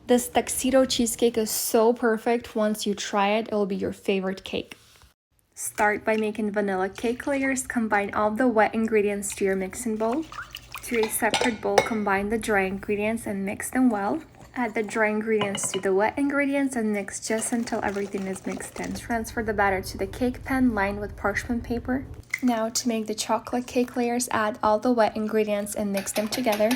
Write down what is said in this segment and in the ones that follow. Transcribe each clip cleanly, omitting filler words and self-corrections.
This Tuxedo cheesecake is so perfect. Once you try it, it will be your favorite cake. Start by making vanilla cake layers. Combine all the wet ingredients to your mixing bowl. To a separate bowl, combine the dry ingredients and mix them well. Add the dry ingredients to the wet ingredients and mix just until everything is mixed in. Transfer the batter to the cake pan lined with parchment paper. Now to make the chocolate cake layers, add all the wet ingredients and mix them together.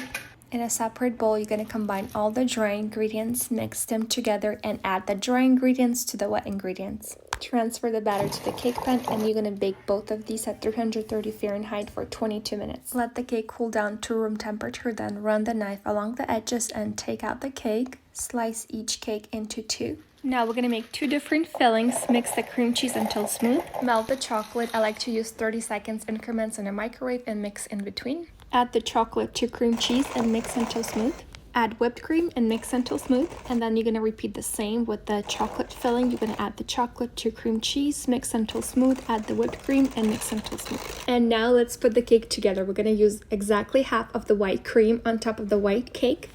In a separate bowl, you're going to combine all the dry ingredients, mix them together, and add the dry ingredients to the wet ingredients. Transfer the batter to the cake pan, and you're going to bake both of these at 330 Fahrenheit for 22 minutes. Let the cake cool down to room temperature, then run the knife along the edges and take out the cake. Slice each cake into two. Now we're going to make two different fillings. Mix the cream cheese until smooth. Melt the chocolate. I like to use 30 seconds increments in a microwave and mix in between. Add the chocolate to cream cheese and mix until smooth. Add whipped cream and mix until smooth. And then you're going to repeat the same with the chocolate filling. You're going to add the chocolate to cream cheese, mix until smooth, add the whipped cream and mix until smooth. And now let's put the cake together. We're going to use exactly half of the white cream on top of the white cake.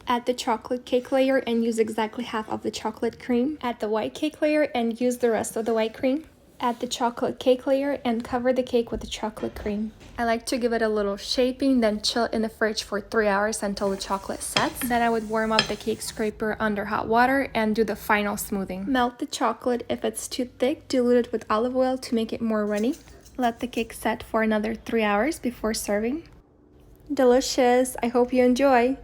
Add the chocolate cake layer and use exactly half of the chocolate cream. Add the white cake layer and use the rest of the white cream. Add the chocolate cake layer and cover the cake with the chocolate cream. I like to give it a little shaping, then chill in the fridge for 3 hours until the chocolate sets. Then I would warm up the cake scraper under hot water and do the final smoothing. Melt the chocolate. If it's too thick, dilute it with olive oil to make it more runny. Let the cake set for another 3 hours before serving. Delicious! I hope you enjoy!